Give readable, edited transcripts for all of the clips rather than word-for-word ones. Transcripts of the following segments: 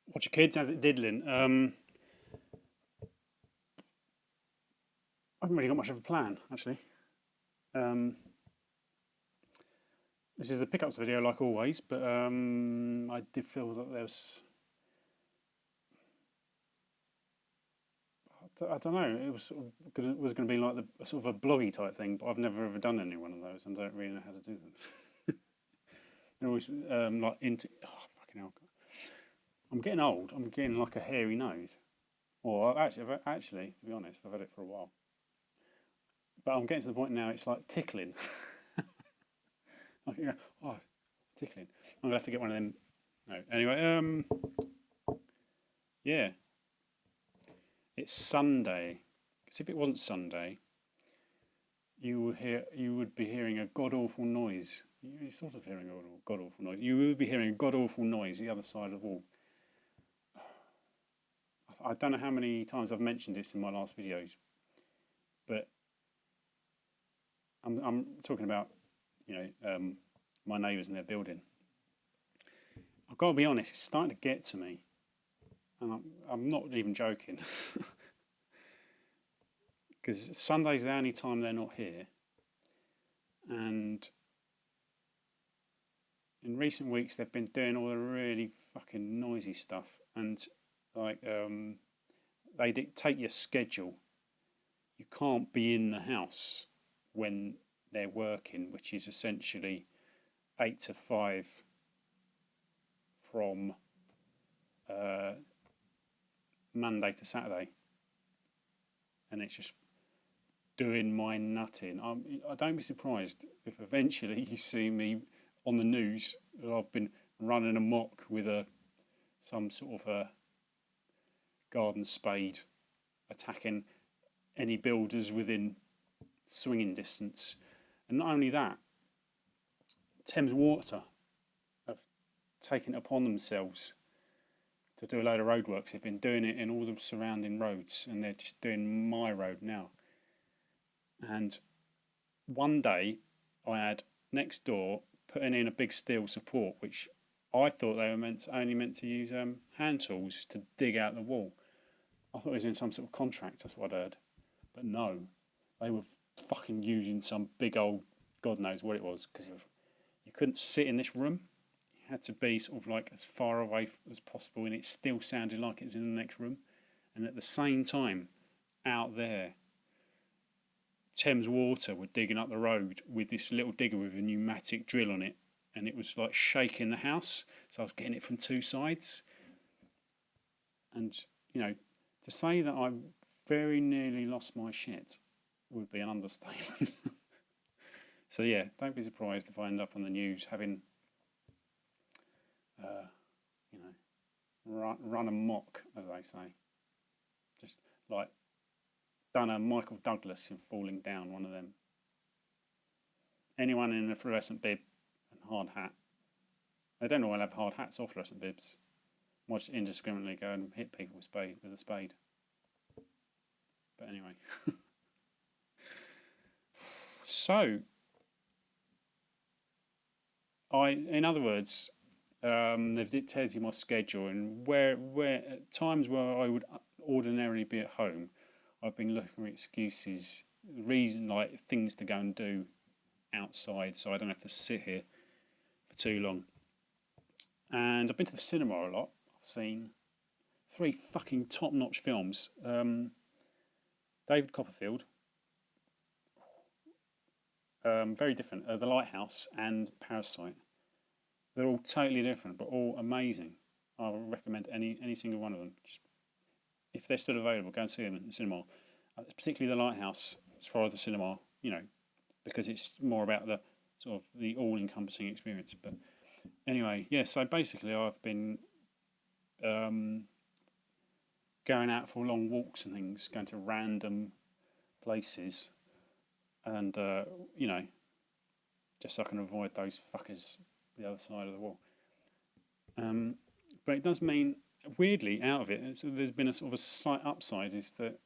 Watch your kids, how's it diddling? I haven't really got much of a plan, actually. Um, this is a pickups video, like always, but I did feel that there was. I don't know. It was was going to be like the sort of a bloggy type thing, but I've never ever done any one of those, and don't really know how to do them. They're always like into. Oh, fucking hell! I'm getting old. I'm getting like a hairy nose. Or actually, to be honest, I've had it for a while. But I'm getting to the point now. It's like tickling. Like, yeah, oh, tickling. I'm gonna have to get one of them. No. Anyway, yeah, it's Sunday. Because if it wasn't Sunday, you would be hearing a god awful noise. You're sort of hearing a god awful noise. You would be hearing a god awful noise the other side of the wall. I don't know how many times I've mentioned this in my last videos, but I'm talking about my neighbours and their building. I've got to be honest, it's starting to get to me, and I'm not even joking. Because Sunday's the only time they're not here, and in recent weeks they've been doing all the really fucking noisy stuff, and like they dictate your schedule. You can't be in the house when they're working, which is essentially 8 to 5 from uh, Monday to Saturday, and it's just doing my nutting. I don't be surprised if eventually you see me on the news that I've been running amok with some sort of a garden spade, attacking any builders within swinging distance. And not only that, Thames Water have taken it upon themselves to do a load of roadworks. They've been doing it in all the surrounding roads, and they're just doing my road now. And one day I had next door putting in a big steel support, which I thought they were only meant to use hand tools to dig out the wall. I thought it was in some sort of contract, that's what I'd heard. But no, they were fucking using some big old, God knows what it was, because you couldn't sit in this room. You had to be sort of like as far away as possible, and it still sounded like it was in the next room. And at the same time, out there, Thames Water were digging up the road with this little digger with a pneumatic drill on it, and it was like shaking the house. So I was getting it from two sides, and to say that I very nearly lost my shit would be an understatement. So yeah, don't be surprised if I end up on the news having, uh, you know, run amok, as they say, just like done a Michael Douglas in Falling Down, one of them. Anyone in a fluorescent bib and hard hat. They don't all have hard hats or fluorescent bibs. Might just indiscriminately go and hit people with a spade. But anyway. So, in other words, they've dictated my schedule, and where at times where I would ordinarily be at home, I've been looking for excuses, reason like things to go and do outside, so I don't have to sit here for too long. And I've been to the cinema a lot. I've seen 3 fucking top-notch films. David Copperfield, very different. The Lighthouse and Parasite. They're all totally different, but all amazing. I would recommend any single one of them. Just, if they're still available, go and see them in the cinema. Particularly the Lighthouse, as far as the cinema, because it's more about the sort of the all-encompassing experience. But anyway, yeah. So basically, I've been going out for long walks and things, going to random places, and just so I can avoid those fuckers the other side of the wall. But it does mean, weirdly, out of it, there's been a sort of a slight upside, is that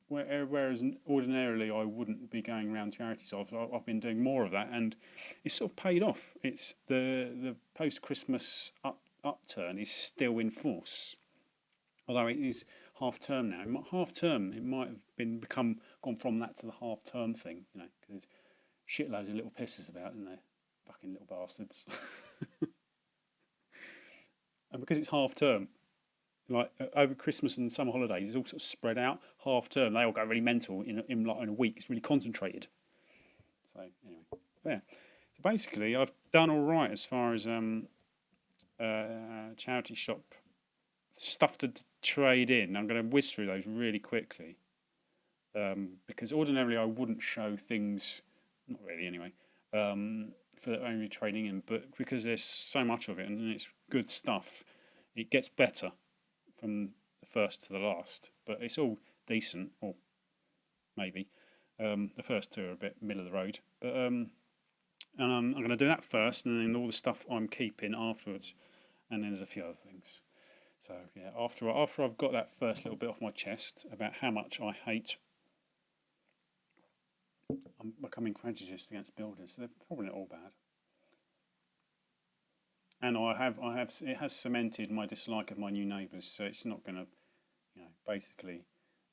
whereas ordinarily I wouldn't be going around charities, I've been doing more of that, and it's sort of paid off. It's the post-Christmas upturn is still in force. Although it is half term now. Half term, it might have gone from that to the half term thing, because there's shitloads of little pisses about, isn't there? Fucking little bastards. And because it's half term, like over Christmas and summer holidays, it's all sort of spread out. Half term, they all go really mental in a week. It's really concentrated. So anyway, there. So basically, I've done all right as far as charity shop stuff to trade in. I'm going to whiz through those really quickly because ordinarily I wouldn't show things, not really anyway, for only trading in, but because there's so much of it and it's good stuff, it gets better from the first to the last. But it's all decent, or maybe. The first two are a bit middle of the road, but and I'm going to do that first, and then all the stuff I'm keeping afterwards, and then there's a few other things. So yeah, after I've got that first little bit off my chest about how much I hate, I'm becoming prejudiced against builders. So they're probably not all bad, and it has cemented my dislike of my new neighbours. So it's not going to, basically,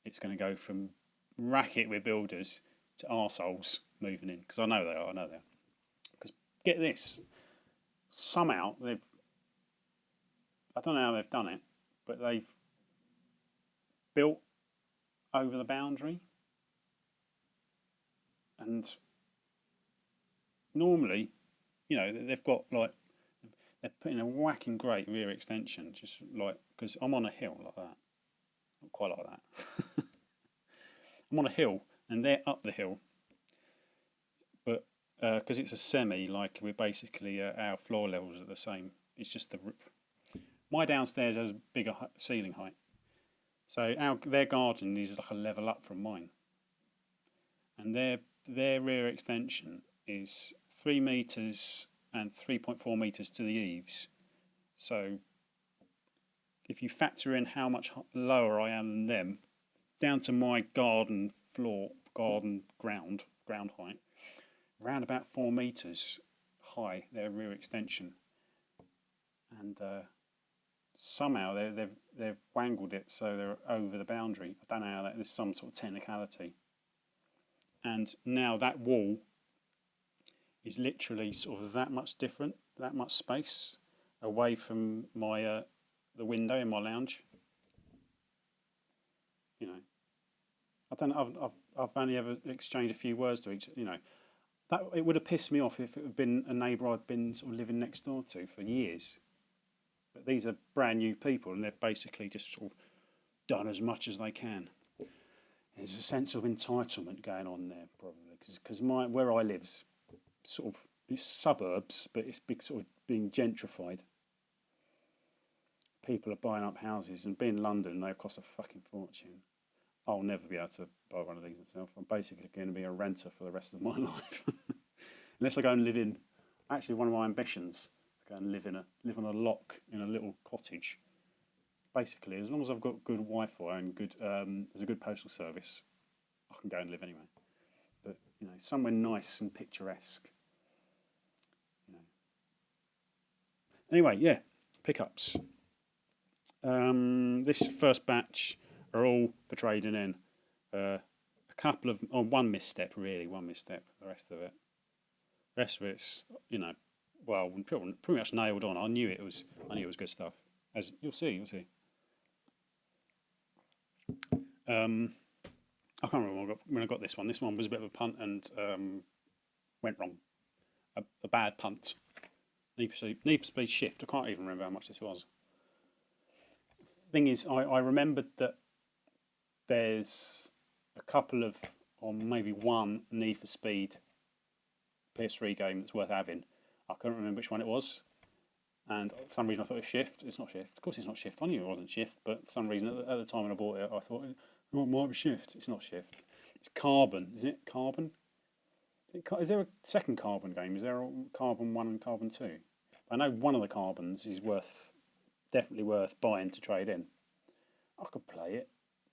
it's going to go from racket with builders to arseholes moving in, because I know they are. Because get this, somehow I don't know how they've done it, but they've built over the boundary. And normally, they've got they're putting a whacking great rear extension, just because I'm on a hill like that. Not quite like that. I'm on a hill and they're up the hill. But because it's a semi, we're basically, our floor levels are the same. It's just the roof. My downstairs has a bigger ceiling height. So their garden is like a level up from mine. And their rear extension is 3 metres and 3.4 metres to the eaves. So if you factor in how much lower I am than them, down to my garden floor, ground height, around about 4 metres high, their rear extension. And somehow they've wangled it so they're over the boundary. I don't know how there's some sort of technicality. And now that wall is literally sort of that much different, that much space away from my the window in my lounge. I don't know. I've only ever exchanged a few words to each. That it would have pissed me off if it had been a neighbour I'd been sort of living next door to for years. But these are brand new people, and they've basically just sort of done as much as they can. There's a sense of entitlement going on there, probably, because where I live's sort of, it's suburbs, but it's sort of being gentrified. People are buying up houses, and being London, they cost a fucking fortune. I'll never be able to buy one of these myself. I'm basically going to be a renter for the rest of my life, unless I go and live in. Actually, one of my ambitions is to go and live on a loch in a little cottage. Basically, as long as I've got good Wi-Fi and there's a good postal service, I can go and live anywhere. But somewhere nice and picturesque. Anyway, yeah, pickups. This first batch are all for trading in. A couple of one misstep. The rest of it's pretty much nailed on. I knew it was good stuff. As you'll see. I can't remember when I got this one. This one was a bit of a punt and went wrong. A bad punt. Need for speed shift. I can't even remember how much this was. Thing is, I remembered that there's a couple of, or maybe one Need for Speed PS3 game that's worth having. I couldn't remember which one it was. And for some reason I thought it was Shift. It's not Shift. Of course it's not Shift. I knew it wasn't Shift, but for some reason at the time when I bought it, I thought, it might be Shift. It's not Shift. It's Carbon, isn't it? Carbon? Is there a second Carbon game? Is there a Carbon 1 and Carbon 2? I know one of the Carbons is definitely worth buying to trade in. I could play it.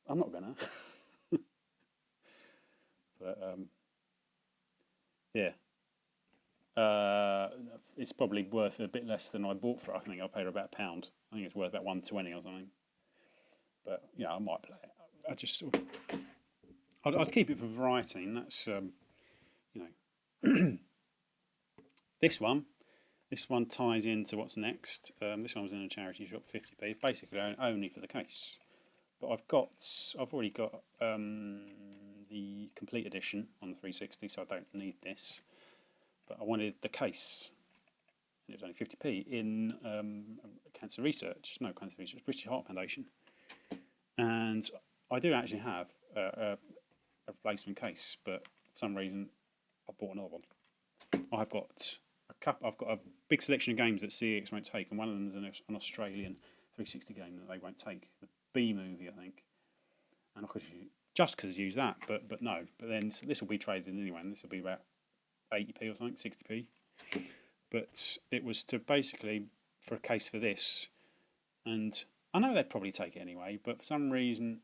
I'm not gonna. But yeah. It's probably worth a bit less than I bought for. I think I paid about £1. I think it's worth about 120 or something. But I might play it. I just sort of, I'd keep it for variety, and that's this one. This one ties into what's next. This one was in a charity shop, 50p, basically only for the case. But I've already got the complete edition on the 360, so I don't need this. But I wanted the case, and it was only 50p in cancer research, British Heart Foundation. And I do actually have a replacement case, but for some reason I bought another one. I've got a big selection of games that CEX won't take, and one of them is an Australian 360 game that they won't take, the B movie, I think. And I could just use that, but no. But then this will be traded in anyway, and this will be about 80p or something, 60p. But it was to basically for a case for this, and I know they'd probably take it anyway, but for some reason,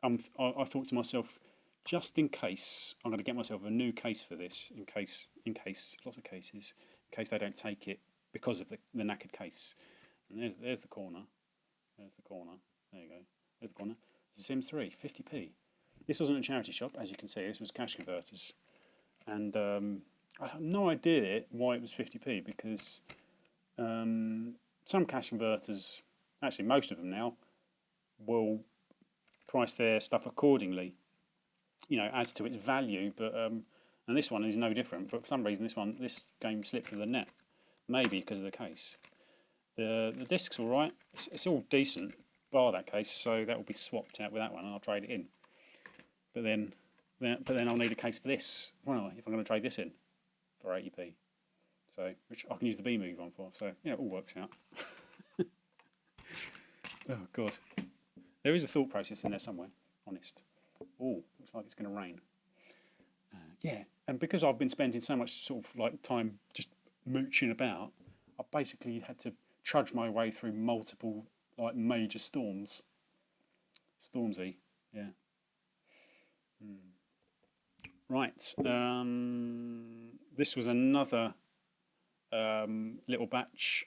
I thought to myself, just in case, I'm going to get myself a new case for this, in case, lots of cases, in case they don't take it because of the knackered case. And there's the corner. There's the corner. There you go. There's the corner. The Sims 3, 50p. This wasn't a charity shop, as you can see. This was Cash Converters. And I have no idea why it was 50p, because some Cash Converters, actually most of them now, will price their stuff accordingly, as to its value. But and this one is no different. But for some reason, this game slipped through the net. Maybe because of the case. The disc's all right. It's all decent, bar that case. So that will be swapped out with that one, and I'll trade it in. But then I'll need a case for this, won't I? If I'm going to trade this in for 80p. So which I can use the B movie one for. So it all works out. Oh God, there is a thought process in there somewhere. Honest. Oh, looks like it's going to rain. Yeah, and because I've been spending so much sort of like time just mooching about, I've basically had to trudge my way through multiple like major storms. Stormsy, yeah. Right. This was another little batch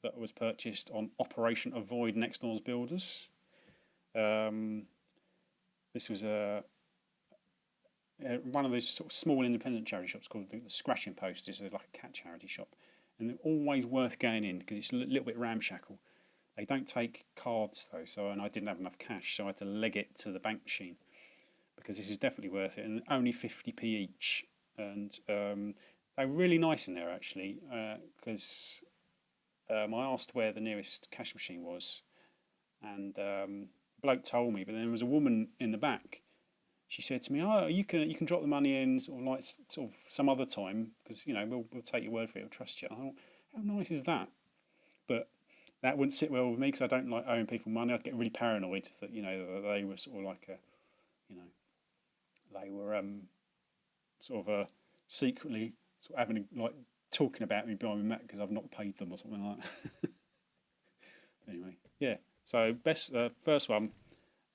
that was purchased on Operation Avoid Next Door's Builders. This was one of those sort of small independent charity shops called the Scratching Post. It's like a cat charity shop, and they're always worth going in because it's a little bit ramshackle. They don't take cards though, and I didn't have enough cash, so I had to leg it to the bank machine because this is definitely worth it, and only 50p each. And they're really nice in there actually, because I asked where the nearest cash machine was, and bloke told me, but there was a woman in the back. She said to me, "Oh, you can drop the money in sort of some other time because we'll take your word for it. We'll trust you." I thought, how nice is that? But that wouldn't sit well with me because I don't like owing people money. I'd get really paranoid that they were sort of like they were sort of secretly sort of having talking about me behind my back because I've not paid them or something like that. Anyway, yeah. So best first one,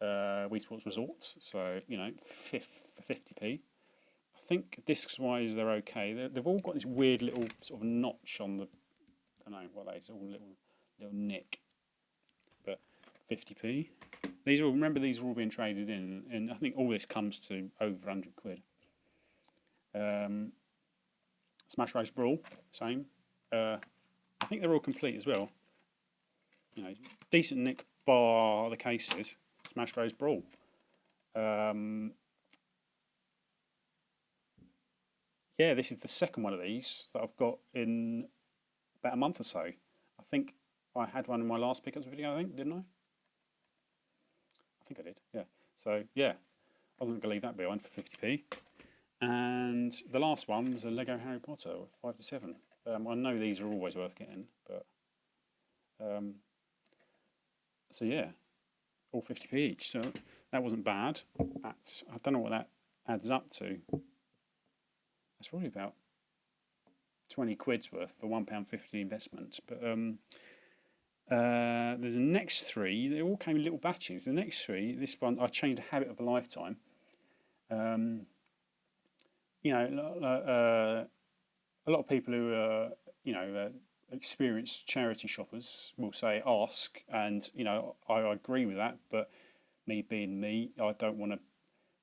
Wii Sports Resort. So 50p. I think discs wise they're okay. They've all got this weird little sort of notch on the. I don't know what that is. All little nick. But 50p. These are all being traded in, and I think all this comes to over 100 quid. Smash Bros Brawl, same. I think they're all complete as well. Decent nick bar the cases. Smash Bros Brawl. Yeah, this is the second one of these that I've got in about a month or so. I think I had one in my last pickups video, didn't I? I think I did, yeah. So, yeah, I wasn't going to leave that behind for 50p. And the last one was a Lego Harry Potter, 5 to 7. I know these are always worth getting, but... so, yeah, all 50p each. So that wasn't bad. I don't know what that adds up to. That's probably about 20 quid's worth for £1.50 investment. But there's the next three. They all came in little batches. The next three, this one, I changed a habit of a lifetime. a lot of people who are, experienced charity shoppers will say ask, and I agree with that. But me being me, I don't want to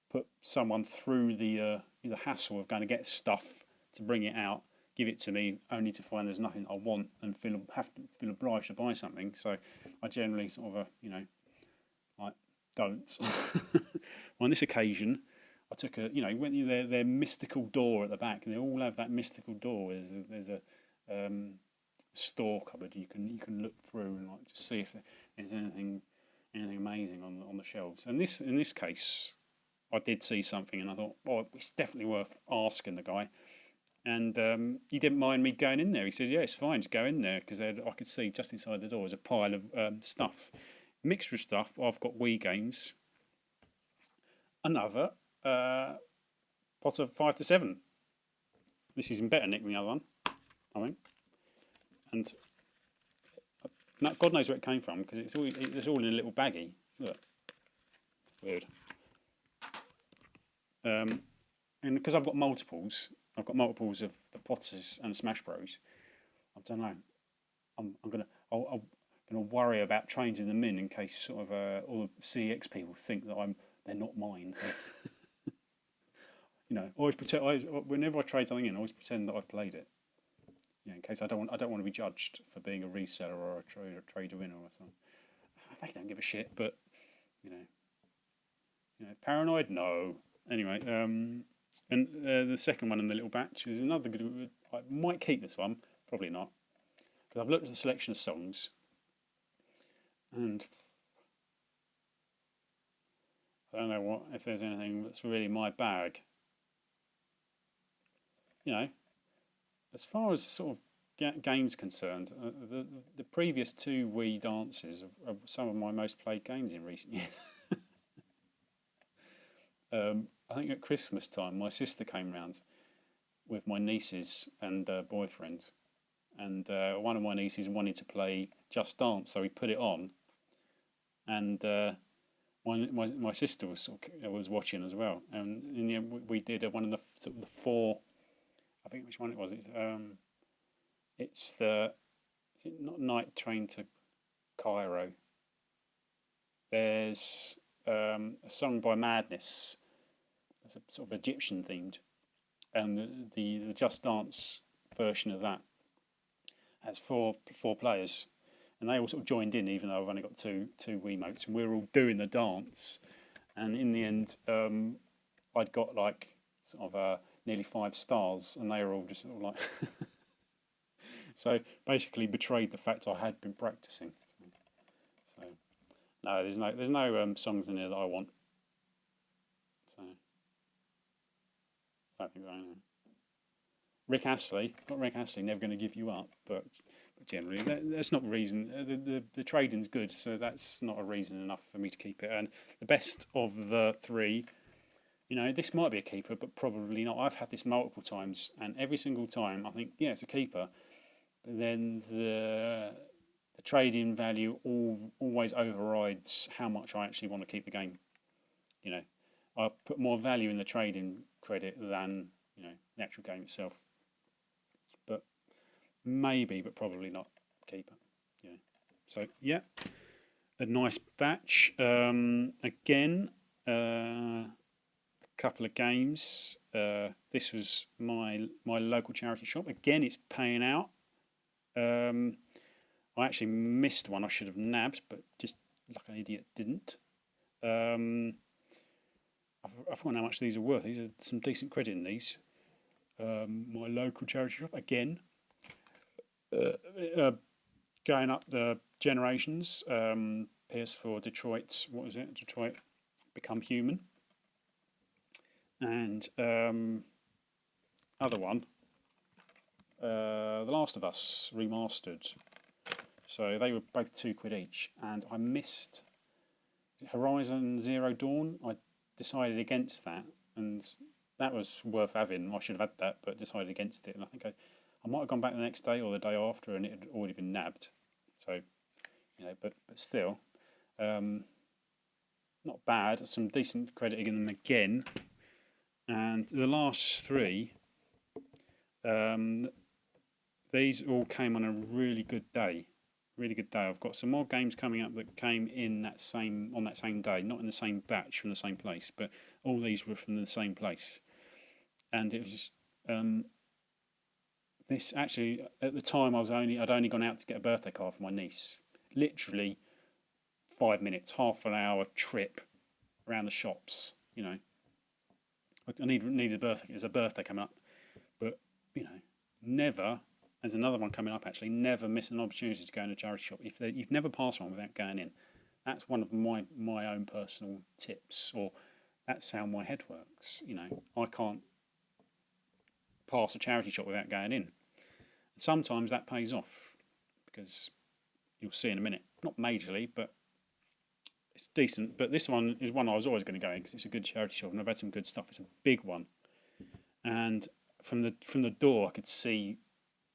put someone through the hassle of going to get stuff to bring it out, give it to me, only to find there's nothing I want and have to feel obliged to buy something. So I generally sort of like don't. On this occasion, I took went to their mystical door at the back, and they all have that mystical door. There's a store cupboard you can look through and like just see if there's anything amazing on the shelves. And in this case, I did see something, and I thought, oh, it's definitely worth asking the guy. And he didn't mind me going in there. He said, yeah, it's fine, just go in there, because I could see just inside the door was a pile of stuff, mixed with stuff. I've got Wii games, another pot of 5 to 7. This is better, Nick, than the other one, I think. And God knows where it came from, because it's all in a little baggie. Look, weird. And because I've got multiples of the Potters and Smash Bros. I don't know. I'm gonna worry about changing them in case sort of all the CX people think that they're not mine. Always pretend. Whenever I trade something in, I always pretend that I've played it. In case I don't want to be judged for being a reseller or a trader in or something. They don't give a shit, but paranoid, no. Anyway, and the second one in the little batch is another good. I might keep this one, probably not, because I've looked at the selection of songs, and I don't know if there's anything that's really my bag. As far as sort of games concerned, the previous two Wii dances are some of my most played games in recent years. I think at Christmas time, my sister came round with my nieces and boyfriend, and one of my nieces wanted to play Just Dance, so we put it on, and my sister was watching as well, and in the end we did one of the four. I think which one it was. It's is it not Night Train to Cairo? There's a song by Madness. It's a sort of Egyptian themed, and the Just Dance version of that has four players, and they all sort of joined in, even though I've only got two Wiimotes, and we were all doing the dance. And in the end, I'd got like sort of nearly 5 stars, and they were all just sort of like. So basically betrayed the fact I had been practicing. So no, there's no songs in there that I want. So I don't think so. Anyway. Rick Astley, never going to give you up, but generally that's not reason. The trading's good, so that's not a reason enough for me to keep it. And the best of the three, this might be a keeper, but probably not. I've had this multiple times, and every single time I think, yeah, it's a keeper. But then the trade-in value always overrides how much I actually want to keep the game. I put more value in the trade-in credit than the actual game itself. But maybe, but probably not keeper. So yeah, a nice batch. Again, a couple of games. This was my local charity shop. Again, it's paying out. I actually missed one I should have nabbed, but just like an idiot didn't. I forgot how much these are worth. These are some decent credit in these. My local charity shop again. Going up the generations. PS4 Detroit. What is it? Detroit Become Human. And other one. The Last of Us Remastered. So they were both £2 each, and I missed Horizon Zero Dawn. I decided against that, and that was worth having. I should have had that, but decided against it. And I think I might have gone back the next day or the day after, and it had already been nabbed. So, but still, not bad. Some decent credit in them again. And the last three, Um, these all came on a really good day. Really good day. I've got some more games coming up that came in on that same day, not in the same batch from the same place, but all these were from the same place. And it was just, this actually at the time I'd only gone out to get a birthday card for my niece. Literally 5 minutes, half an hour trip around the shops. I needed a birthday. There's a birthday coming up, but never. There's another one coming up actually. Never miss an opportunity to go in a charity shop. You've never passed one without going in. That's one of my own personal tips, or that's how my head works. I can't pass a charity shop without going in. And sometimes that pays off because you'll see in a minute. Not majorly, but it's decent. But this one is one I was always going to go in because it's a good charity shop and I've had some good stuff. It's a big one, and from the door I could see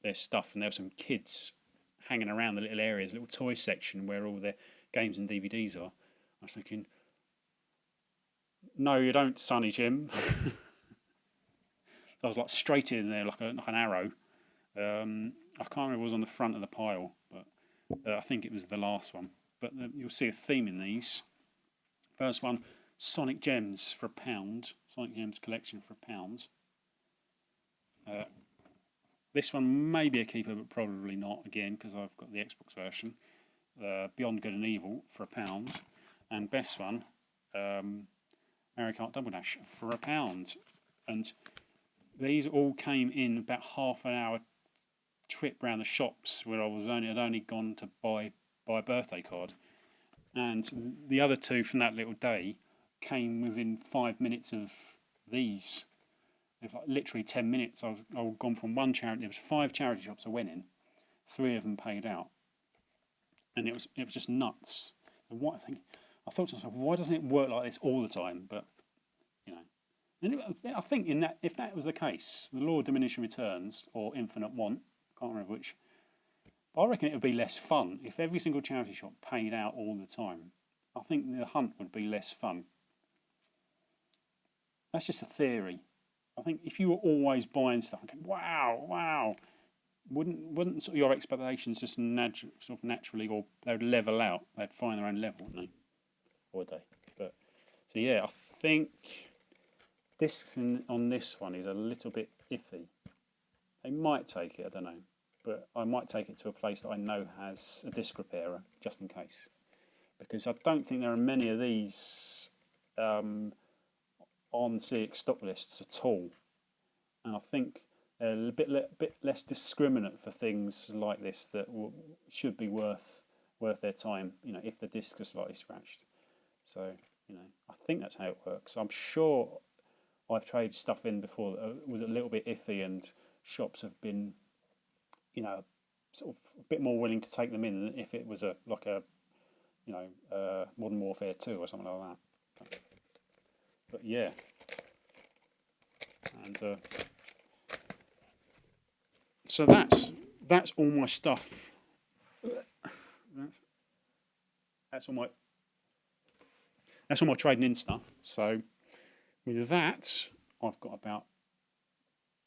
their stuff, and there were some kids hanging around the little areas, little toy section where all their games and DVDs are. I was thinking, no, you don't, Sonny Jim. So I was like straight in there like an arrow. I can't remember what was on the front of the pile, but I think it was the last one. But you'll see a theme in these. First one, Sonic Gems for £1. Sonic Gems collection for £1. This one may be a keeper, but probably not, again, because I've got the Xbox version. Beyond Good and Evil for £1. And best one, Mario Kart Double Dash for £1. And these all came in about half an hour trip round the shops where had only gone to buy a birthday card. And the other two from that little day came within 5 minutes of these. It was like literally 10 minutes. I've gone from one charity. There was 5 charity shops I went in. 3 of them paid out, and it was just nuts. And I thought to myself, why doesn't it work like this all the time? But and I think if that was the case, the law of diminishing returns or infinite want, can't remember which. But I reckon it would be less fun if every single charity shop paid out all the time. I think the hunt would be less fun. That's just a theory. I think if you were always buying stuff and going, wow, wouldn't sort of your expectations just naturally, or they'd level out? They'd find their own level, wouldn't they? Or would they? But so yeah, I think discs on this one is a little bit iffy. They might take it, I don't know, but I might take it to a place that I know has a disc repairer just in case, because I don't think there are many of these on CX stock lists at all, and I think they're a bit less discriminate for things like this that should be worth their time. If the discs are slightly scratched. So I think that's how it works. I'm sure I've traded stuff in before that was a little bit iffy, and shops have been, sort of a bit more willing to take them in than if it was Modern Warfare 2 or something like that. But yeah, and so that's all my stuff. That's all my trading in stuff. So with that, I've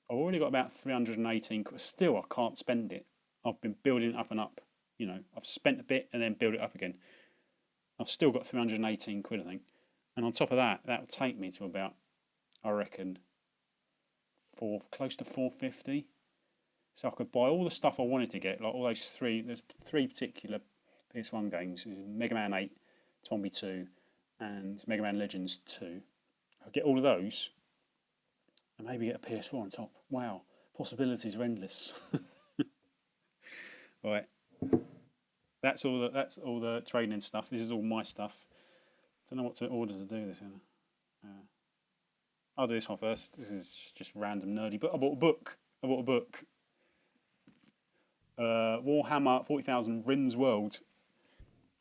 already got about 318 quid. Still, I can't spend it. I've been building it up and up. I've spent a bit and then build it up again. I've still got 318 quid, I think. And on top of that, that will take me to about, I reckon, close to 450. So I could buy all the stuff I wanted to get, like all those there's 3 particular PS1 games, Mega Man 8, Tombi 2, and Mega Man Legends 2. I'll get all of those, and maybe get a PS4 on top. Wow, possibilities are endless. Right, that's all the trading in stuff. This is all my stuff. Don't know what to order to do this in. I'll do this one first. This is just random nerdy, but I bought a book. Warhammer 40,000 Rin's World.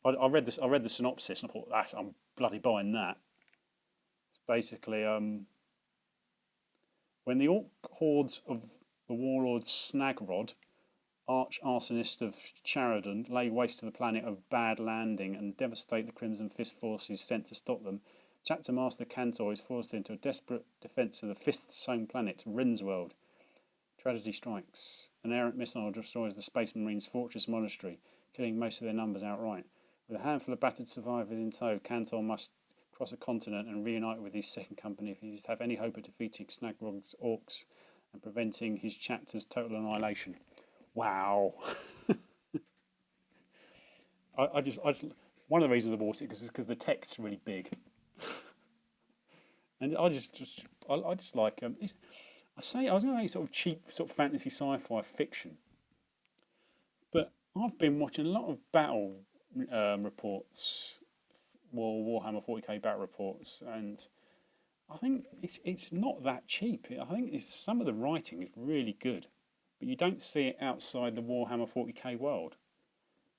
I read this. I read the synopsis and I thought, I'm bloody buying that. It's basically when the orc hordes of the warlord Snagrod, arch-arsonist of Charadon, lay waste to the planet of Bad Landing and devastate the Crimson Fist forces sent to stop them, Chapter Master Cantor is forced into a desperate defence of the Fifth Sown Planet, Rin's World. Tragedy strikes. An errant missile destroys the Space Marines' fortress monastery, killing most of their numbers outright. With a handful of battered survivors in tow, Cantor must cross a continent and reunite with his second company if he is to have any hope of defeating Snagrog's orcs and preventing his chapter's total annihilation. Wow. I just one of the reasons I bought it is because the text's really big, and I just like I say I was going to make sort of cheap sort of fantasy sci-fi fiction, but I've been watching a lot of battle reports, Warhammer 40k battle reports, and I think it's not that cheap. I think some of the writing is really good, but you don't see it outside the Warhammer 40k world.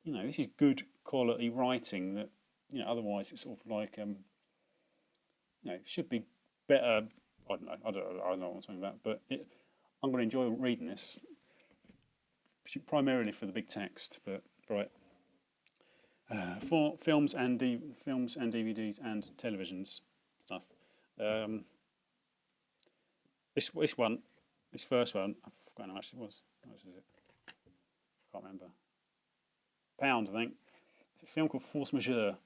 This is good quality writing that, otherwise it's sort of like, it should be better. I don't know. I don't know what I'm talking about, but I'm going to enjoy reading this primarily for the big text. But right, for films and DVDs and televisions stuff. This first one, I've forgotten how much it was. How much is it? I can't remember. £1, I think. It's a film called Force Majeure.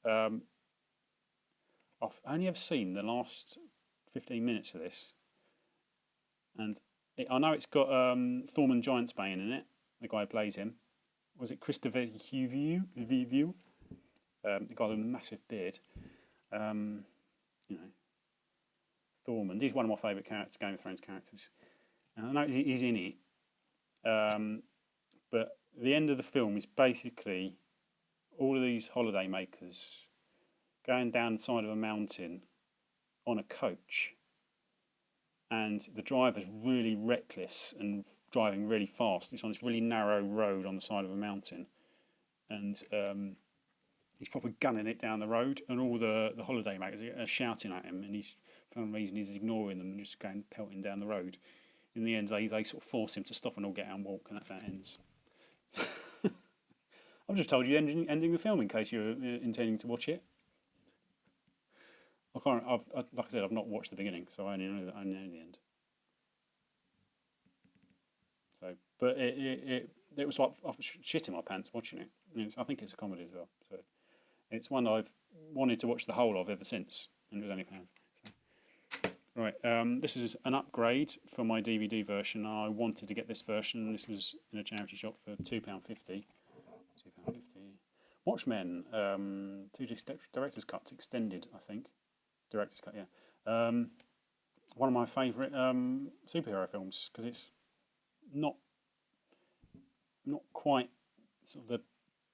I've only ever seen the last 15 minutes of this, and I know it's got Thorman Giantsbane in it. The guy who plays him. Was it Christopher Huview? The guy with a massive beard. Thorman. He's one of my favourite characters, Game of Thrones characters. And I know he's in it, but the end of the film is basically all of these holiday makers going down the side of a mountain on a coach, and the driver's really reckless and driving really fast. It's on this really narrow road on the side of a mountain, and he's probably gunning it down the road, and all the holiday makers are shouting at him, and he's, for some reason, he's ignoring them and just going pelting down the road. In the end, they sort of force him to stop and all get out and walk, and that's how it ends. I've just told you ending the film in case you're intending to watch it. Like I said, I've not watched the beginning, so I only know the end. So, but it was like I was shitting my pants watching it. I think it's a comedy as well. So it's one I've wanted to watch the whole of ever since, and it was only £1. So. Right, this was an upgrade for my DVD version. I wanted to get this version. This was in a charity shop for £2.50. £2.50. Watchmen, 2D director's cut extended, I think. Director's cut, yeah. One of my favourite superhero films, because it's not quite sort of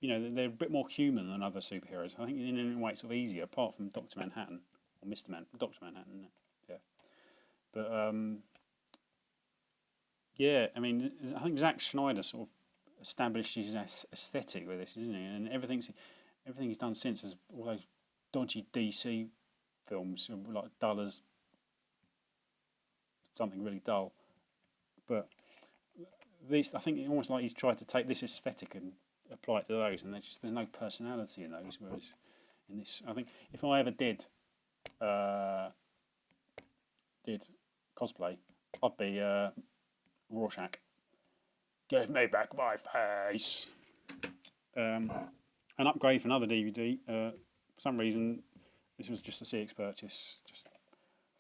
they're a bit more human than other superheroes. I think in a way it's sort of easier, apart from Dr. Manhattan or Dr. Manhattan, isn't it? Yeah. But yeah, I mean, I think Zack Snyder sort of established his aesthetic with this, isn't he? And everything he's done since is all those dodgy DC films, like dull as something really dull. But these, I think, almost like he's tried to take this aesthetic and apply it to those, and there's no personality in those. Whereas in this, I think if I ever did cosplay, I'd be Rorschach. Give me back my face. An upgrade for another DVD. For some reason, this was just a CX purchase. Just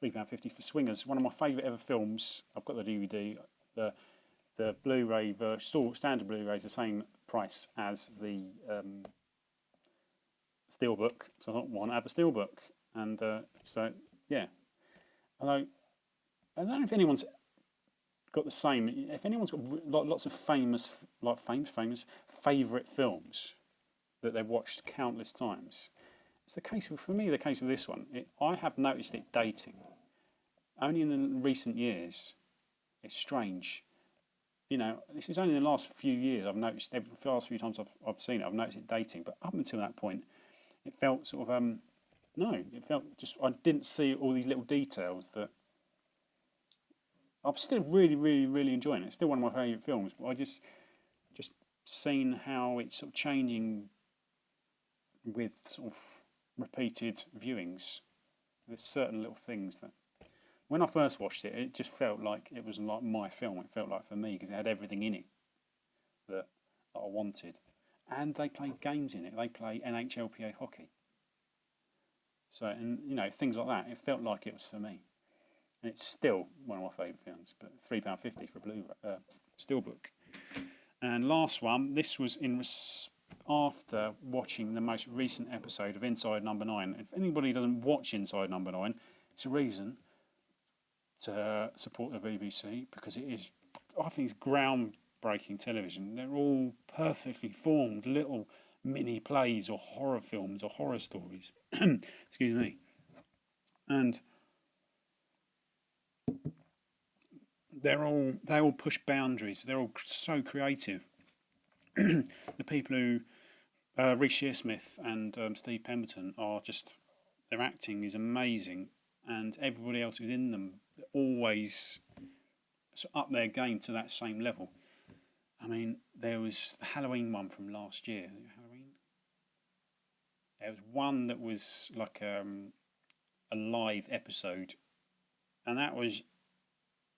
£3.50 for Swingers. One of my favourite ever films. I've got the DVD. The Blu-ray version, standard Blu-ray, is the same price as the Steelbook. So I thought, why not have the Steelbook? And so yeah. Although I don't know if anyone's got the same. If anyone's got lots of famous favourite films that they've watched countless times, it's the case for me. The case with this one, I have noticed it dating. Only in the recent years, it's strange. This is only in the last few years I've noticed. The last few times I've seen it, I've noticed it dating. But up until that point, it felt sort of it felt just I didn't see all these little details that. I'm still really, really, really enjoying it. It's still one of my favourite films, but I just seen how it's sort of changing with sort of repeated viewings. There's certain little things that when I first watched it, it just felt like it was like my film. It felt like for me because it had everything in it that I wanted, and they play games in it. They play NHLPA hockey. So, and things like that. It felt like it was for me, and it's still one of my favourite films. But £3.50 for a Blu-ray Steelbook. And last one, this was after watching the most recent episode of Inside Number 9. If anybody doesn't watch Inside Number 9, it's a reason to support the BBC, because I think it's groundbreaking television. They're all perfectly formed little mini plays or horror films or horror stories. Excuse me. And they all push boundaries. They're all so creative. The people who Reece Shearsmith and Steve Pemberton are just, their acting is amazing, and everybody else who's in them always up their game to that same level. I mean, there was the Halloween one from last year. Halloween. There was one that was like a live episode, and that was,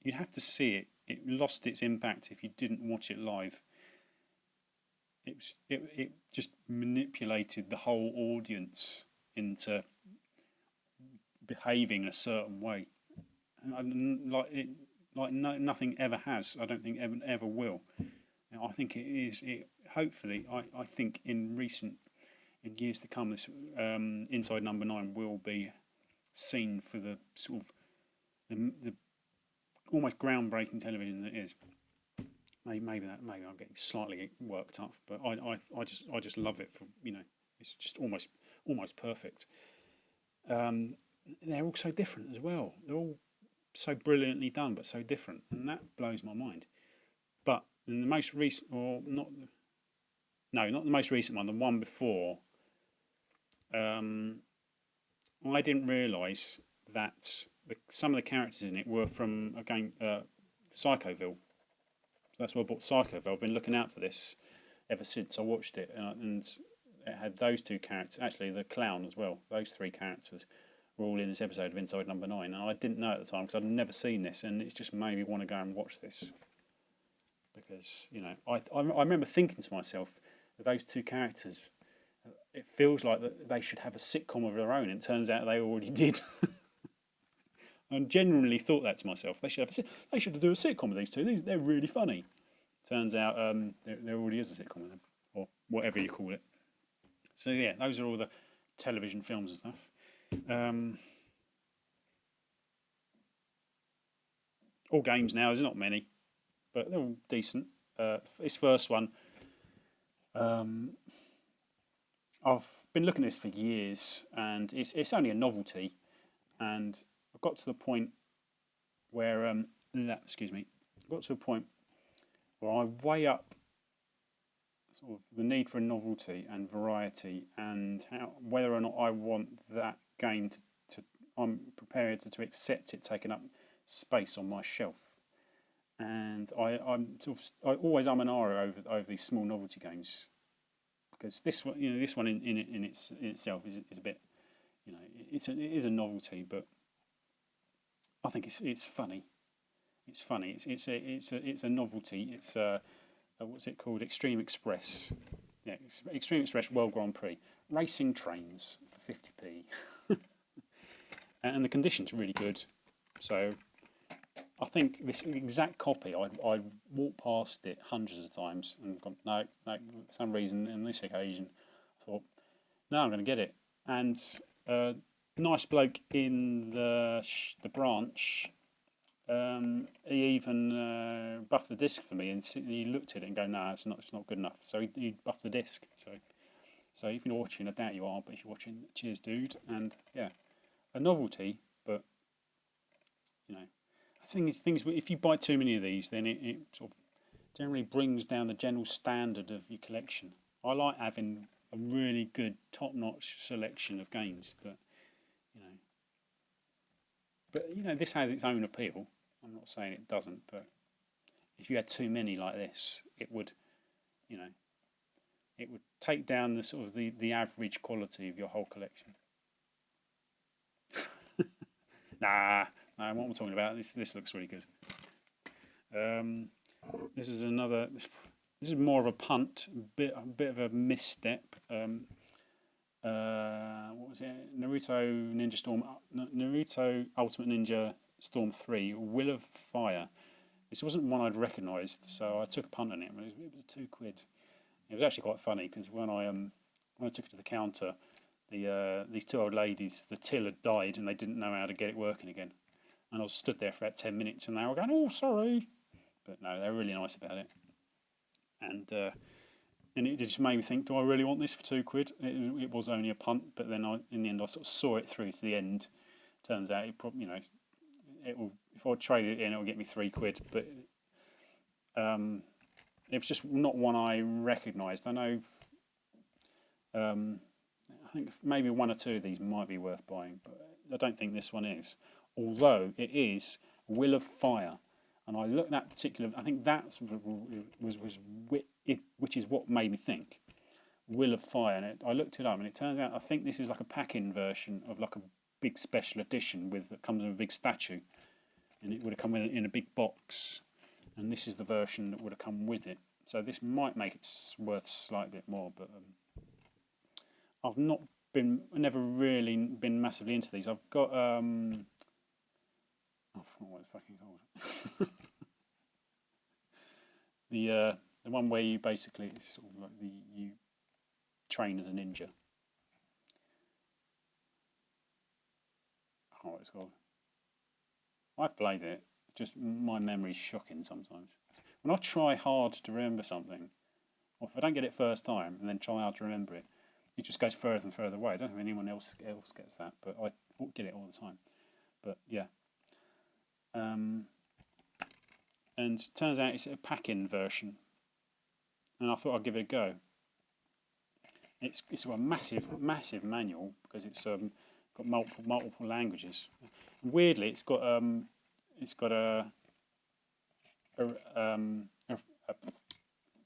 you have to see it. It lost its impact if you didn't watch it live. It just manipulated the whole audience into behaving a certain way, nothing ever has. I don't think ever will. I think it is. Hopefully, I think in years to come, this Inside Number 9 will be seen for the sort of the almost groundbreaking television that it is. Maybe I'm getting slightly worked up, but I just love it for it's just almost perfect. They're all so different as well. They're all so brilliantly done, but so different, and that blows my mind. But in the most recent, or not the most recent one, the one before, I didn't realise that some of the characters in it were from a game, Psychoville. That's why I bought Psychoville. I've been looking out for this ever since I watched it, and it had those two characters. Actually, the clown as well. Those three characters were all in this episode of Inside Number 9, and I didn't know at the time because I'd never seen this, and it's just made me want to go and watch this. Because I remember thinking to myself that those two characters, it feels like that they should have a sitcom of their own. It turns out they already did. I genuinely thought that to myself. They should do a sitcom with these two. They're really funny. Turns out there already is a sitcom with them, or whatever you call it. So yeah, those are all the television films and stuff. All games now. There's not many, but they're all decent. This first one, I've been looking at this for years, and it's only a novelty, and I've got to the point where I weigh up sort of the need for a novelty and variety, and whether or not I want that game to I'm prepared to accept it taking up space on my shelf. And I always an awe over these small novelty games, because this one in itself is a bit, it is a novelty, but I think it's funny. It's funny. It's a novelty. It's what's it called? Extreme Express. Yeah, Extreme Express World Grand Prix. Racing trains for 50p, and the conditions are really good. So I think this exact copy, I walked past it hundreds of times and gone, no, for some reason on this occasion, I thought, no, I'm going to get it. And nice bloke in the branch, he even buffed the disc for me, and he looked at it and go, no, it's not good enough. So he buffed the disc. So if you're watching, I doubt you are, but if you're watching, cheers, dude. And yeah, a novelty, but I think things. If you buy too many of these, then it sort of generally brings down the general standard of your collection. I like having a really good, top-notch selection of games, but this has its own appeal. I'm not saying it doesn't, but if you had too many like this, it would take down the sort of the average quality of your whole collection. Nah, what I'm talking about. This looks really good. This is another. This is more of a punt, a bit of a misstep. What was it? Naruto Ultimate Ninja Storm 3, Will of Fire. This wasn't one I'd recognised, so I took a punt on it. It was £2. It was actually quite funny because when I took it to the counter, these two old ladies, the till had died and they didn't know how to get it working again. And I was stood there for about 10 minutes and they were going, "Oh, sorry." But no, they were really nice about it. And it just made me think, do I really want this for £2? It was only a punt, but then in the end I sort of saw it through to the end. Turns out it probably, it will. If I trade it in, it will get me £3. But it was just not one I recognised. I know. I think maybe one or two of these might be worth buying, but I don't think this one is. Although it is Will of Fire, and I looked at that particular. I think that which is what made me think Will of Fire. And I looked it up, and it turns out I think this is like a pack-in version of like a big special edition that comes with a big statue, and it would have come in a big box, and this is the version that would have come with it. So this might make it worth slightly bit more, but I've never really been massively into these. I've got I forgot what it's fucking called. The one where you basically it's sort of like you train as a ninja. I don't know what it's called. I've played it. It's just my memory's shocking sometimes. When I try hard to remember something, or if I don't get it first time and then try hard to remember it, it just goes further and further away. I don't know if anyone else gets that, but I get it all the time. But yeah. And it turns out it's a pack-in version, and I thought I'd give it a go. It's got a massive manual because it's got multiple languages. And weirdly, it's got a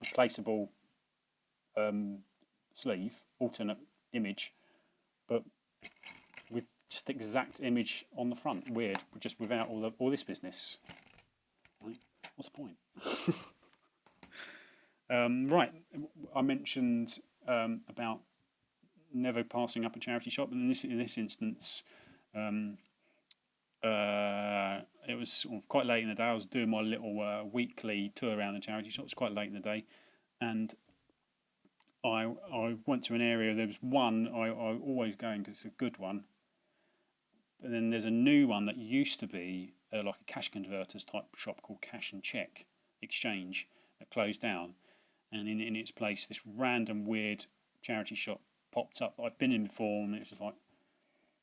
replaceable sleeve, alternate image, but with just the exact image on the front. Weird, just without all this business. Right? What's the point? Right, I mentioned about never passing up a charity shop, and in this instance, it was sort of quite late in the day. I was doing my little weekly tour around the charity shops, quite late in the day, and I went to an area. There was one I always go in because it's a good one. But then there's a new one that used to be like a cash converters type shop called Cash and Check Exchange that closed down, and in its place this random weird charity shop popped up that I've been in before, and it's just like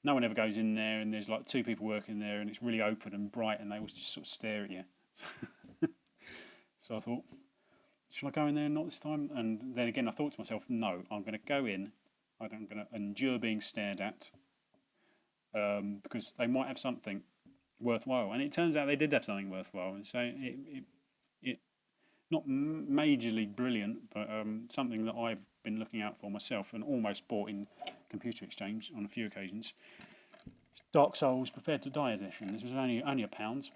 no one ever goes in there, and there's like two people working there, and it's really open and bright, and they always just sort of stare at you. So I thought, should I go in there? Not this time. And then again, I thought to myself, no, I'm going to go in. I'm going to endure being stared at because they might have something worthwhile. And it turns out they did have something worthwhile. And so it not majorly brilliant, but something that I've been looking out for myself and almost bought in Computer Exchange on a few occasions. It's Dark Souls Prepared to Die edition. This was only £1.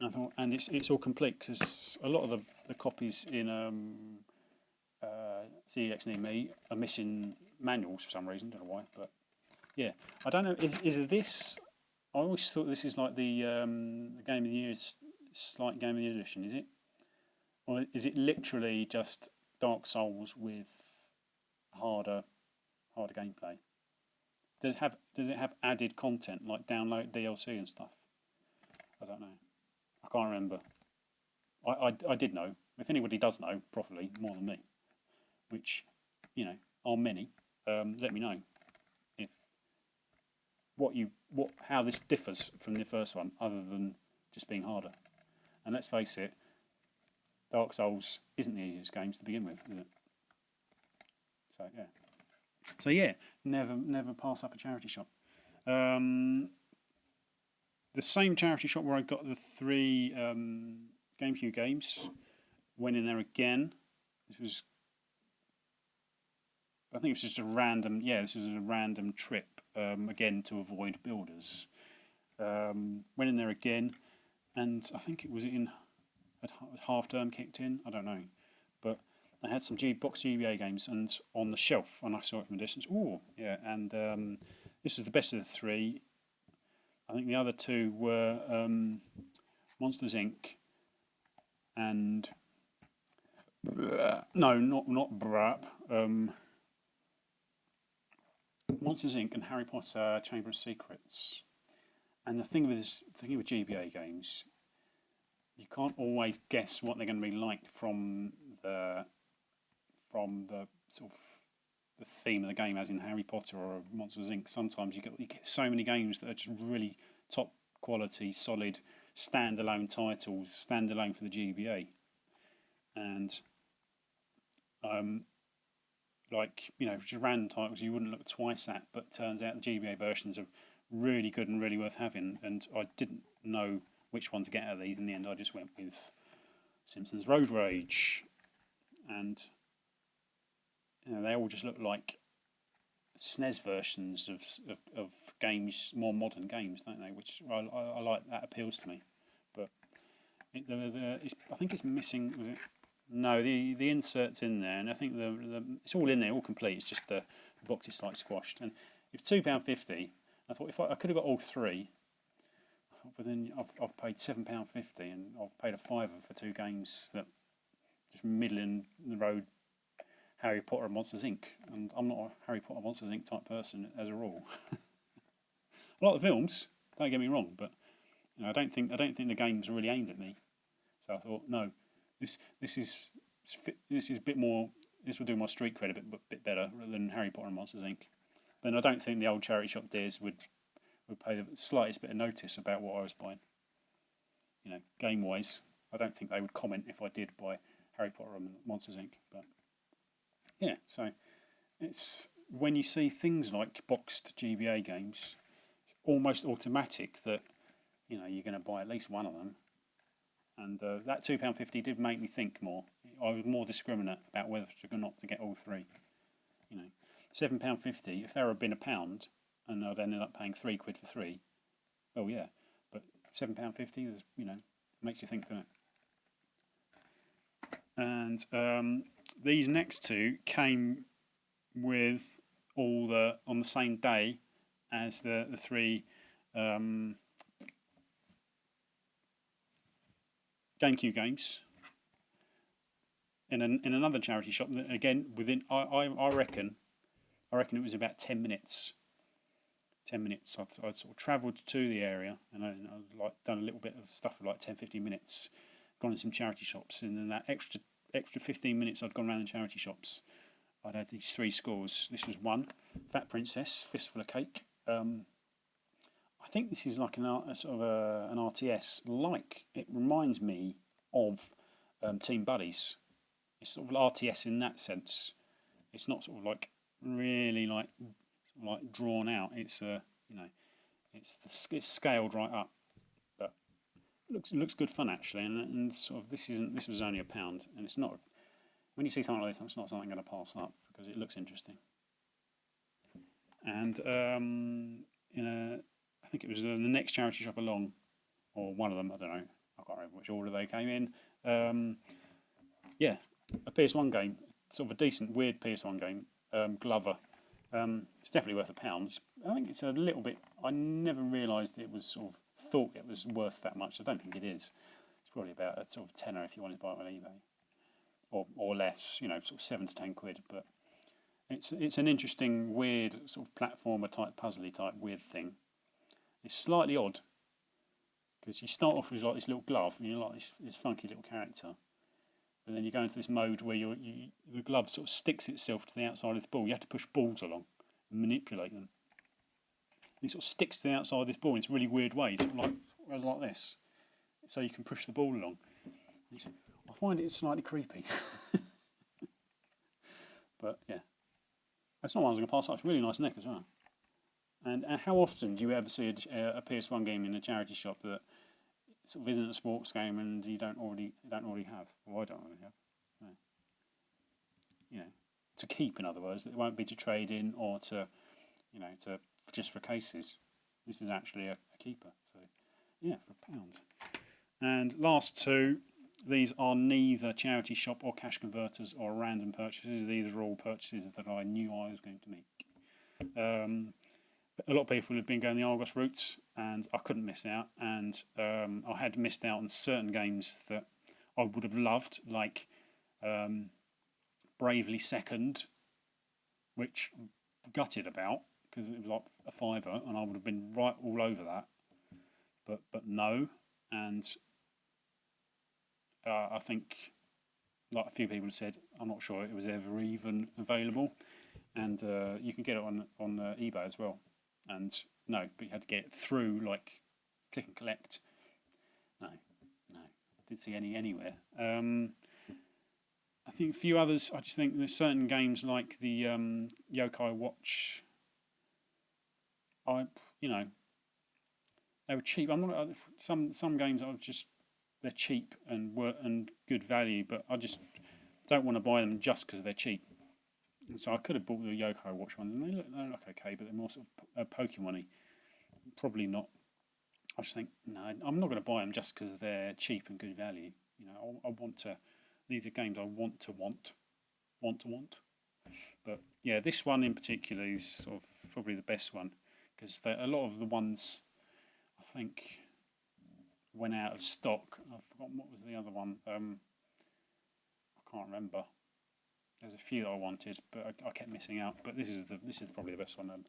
I thought, and it's all complete because a lot of the copies in CEX Near Me are missing manuals for some reason. Don't know why, but yeah, I don't know. Is this? I always thought this is like the Game of the Year, slight Game of the Year edition. Is it, or is it literally just Dark Souls with harder gameplay? Does it have added content like download DLC and stuff? I don't know. I can't remember. I did know. If anybody does know properly, more than me, which are many, let me know if how this differs from the first one, other than just being harder. And let's face it, Dark Souls isn't the easiest games to begin with, is it? So yeah, never pass up a charity shop. The same charity shop where I got the 3 GameCube games, went in there again. I think it was just a random. Yeah, this was a random trip again to avoid builders. Went in there again, and I think it was at half term kicked in. I don't know, but they had some box GBA games and on the shelf, and I saw it from a distance. Oh, yeah, and this was the best of the three. I think the other two were Monsters Inc. and no, not Brap. Monsters Inc. and Harry Potter Chamber of Secrets. And the thing with GBA games, you can't always guess what they're going to be like from the sort of the theme of the game, as in Harry Potter or Monsters Inc. Sometimes you get so many games that are just really top quality, solid, standalone titles, standalone for the GBA, and just random titles you wouldn't look twice at, but turns out the GBA versions are really good and really worth having. And I didn't know which one to get out of these. In the end, I just went with Simpsons Road Rage, and they all just look like SNES versions of games, more modern games, don't they? Which I like. That appeals to me. But I think it's missing. Was it? No, the insert's in there, and I think it's all in there, all complete. It's just the box is slightly squashed. And it's £2.50. I thought if I could have got all three. I thought, but then I've paid £7.50, and I've paid a fiver for two games that just middle in the road. Harry Potter and Monsters Inc. And I'm not a Harry Potter Monsters Inc. type person as a rule. I like the films, don't get me wrong, but I don't think the game's really aimed at me. So I thought, no, this is a bit more. This will do my street cred a bit better than Harry Potter and Monsters Inc. But I don't think the old charity shop dears would pay the slightest bit of notice about what I was buying. Game wise, I don't think they would comment if I did buy Harry Potter and Monsters Inc. But yeah, so it's when you see things like boxed GBA games, it's almost automatic that you're going to buy at least one of them. And that £2.50 did make me think more. I was more discriminate about whether or not to get all three. £7.50. If there had been £1, and I'd ended up paying £3 for three, oh yeah. But £7.50 is, makes you think, doesn't it? And these next two came with on the same day as the three GameCube games in another charity shop. Again, within I reckon it was about 10 minutes. 10 minutes. I'd sort of travelled to the area, and I'd done a little bit of stuff for 10-15 minutes, gone in some charity shops, and then that extra 15 minutes I'd gone around the charity shops, I'd had these three scores. This was one, Fat Princess, Fistful of Cake. I think this is like an RTS. It reminds me of Team Buddies. It's sort of RTS in that sense. It's not sort of really drawn out. It's it's scaled right up, but it looks good fun actually. And sort of this was only £1, and it's not. When you see something like this, it's not something I'm going to pass up because it looks interesting. And I think it was the next charity shop along, or one of them. I don't know. I can't remember which order they came in. A PS1 game, sort of a decent, weird PS1 game. Glover. It's definitely worth £1. I think it's a little bit. I never realised it was thought it was worth that much. I don't think it is. It's probably about a sort of tenner if you wanted to buy it on eBay, or less. Sort of 7 to 10 quid. But it's an interesting, weird sort of platformer type, puzzly type weird thing. It's slightly odd because you start off with this little glove, and you're like this funky little character. And then you go into this mode where the glove sort of sticks itself to the outside of this ball. You have to push balls along and manipulate them. And it sort of sticks to the outside of this ball in this really weird way, sort of like this. So you can push the ball along. I find it slightly creepy. But yeah, that's not one I was going to pass up. It's a really nice neck as well. And how often do you ever see a PS1 game in a charity shop that sort of isn't a sports game and you don't already have? Well, I don't already have. No. To keep, in other words, it won't be to trade in or to just for cases. This is actually a keeper. So yeah, for £1. And last two, these are neither charity shop or cash converters or random purchases. These are all purchases that I knew I was going to make. A lot of people have been going the Argos routes, and I couldn't miss out. And I had missed out on certain games that I would have loved, like Bravely Second, which I'm gutted about because it was like a fiver, and I would have been right all over that. But no, and I think, like a few people have said, I'm not sure it was ever even available, and you can get it on eBay as well. And no, but you had to get it through like click and collect. No, didn't see any anywhere. I think a few others. I just think there's certain games like the Yokai Watch. They were cheap. I'm not some games are just they're cheap and good value, but I just don't want to buy them just because they're cheap. And so I could have bought the Yokai Watch ones, and they look okay, but they're more sort of Pokemon-y. Probably not. I just think no, I'm not going to buy them just because they're cheap and good value. I want to. These are games I want. But yeah, this one in particular is sort of probably the best one because a lot of the ones I think went out of stock. I've forgotten what was the other one. I can't remember. There's a few that I wanted, but I kept missing out. But this is probably the best one.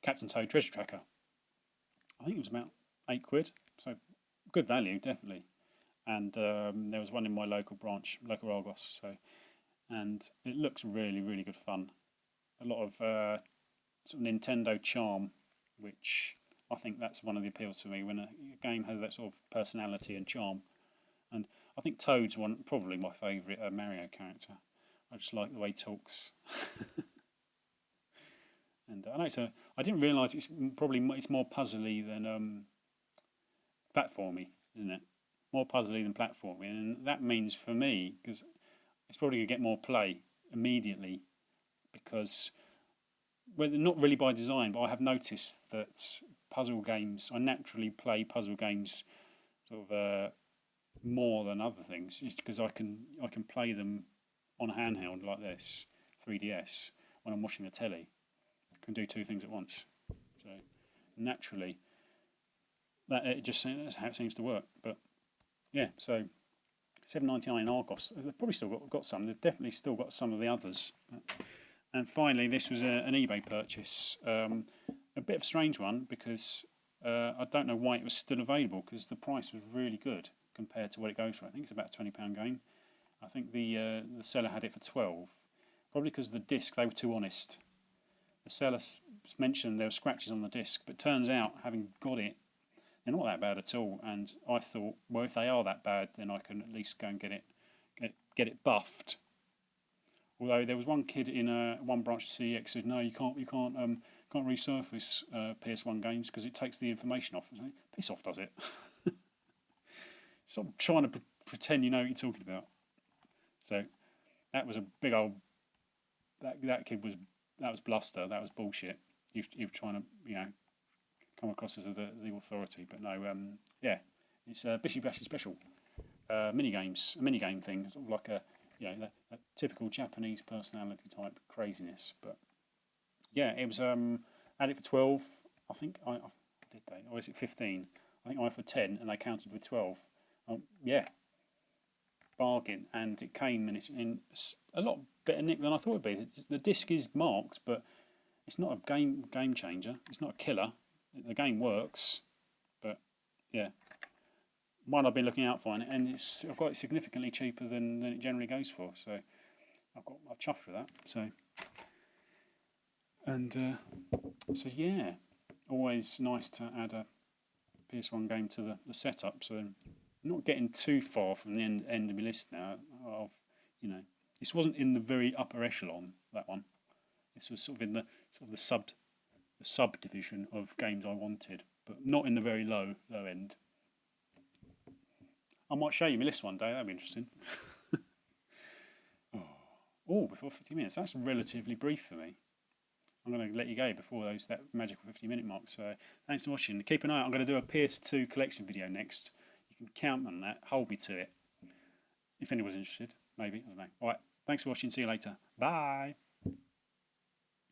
Captain Toad Treasure Tracker. I think it was about £8, so good value definitely. And there was one in my local Argos. And it looks really, really good fun. A lot of sort of Nintendo charm, which I think that's one of the appeals for me when a game has that sort of personality and charm. And I think Toad's probably my favourite Mario character. I just like the way he talks. And I know I didn't realise it's more puzzly than platformy, isn't it? More puzzly than platformy, and that means for me because it's probably going to get more play immediately because they're not really by design, but I have noticed that puzzle games, I naturally play puzzle games sort of more than other things, just because I can play them on a handheld like this, 3DS, when I'm watching the telly. I can do two things at once. So naturally, that's how it seems to work. But yeah, so $7.99 in Argos. They've probably still got some. They've definitely still got some of the others. And finally, this was an eBay purchase. A bit of a strange one because I don't know why it was still available because the price was really good compared to what it goes for. I think it's about a £20 game. I think the seller had it for 12, probably because the disc, they were too honest. The seller mentioned there were scratches on the disc, but turns out, having got it, they're not that bad at all. And I thought, well, if they are that bad, then I can at least go and get it buffed. Although there was one kid in one branch of CEX said, no, you can't resurface PS1 games because it takes the information off. I was like, piss off, does it? Stop trying to pretend you know what you're talking about. So that was a big old. That kid was bluster. That was bullshit. He was trying to come across as the authority, but no. Yeah, it's a Bishy Bashy special mini game thing, sort of like a typical Japanese personality type craziness. But yeah, it was had it for 12. I think I did they, or is it 15? I think I for 10, and they counted with 12. Yeah, bargain, and it came and it's in a lot better nick than I thought it'd be. The disc is marked, but it's not a game changer. It's not a killer. The game works, but yeah, one I've been looking out for, and I've got it significantly cheaper than it generally goes for. So I'm chuffed with that. So yeah, always nice to add a PS1 game to the setup. So not getting too far from the end of my list now. This wasn't in the very upper echelon, that one. This was sort of in the subdivision of games I wanted, but not in the very low end. I might show you my list one day. That'd be interesting. Before 50 minutes. That's relatively brief for me. I'm going to let you go before that magical 50-minute mark. So thanks for watching. Keep an eye out. I'm going to do a PS2 collection video next. You can count on that. Hold me to it. If anyone's interested, maybe. I don't know. All right. Thanks for watching. See you later. Bye.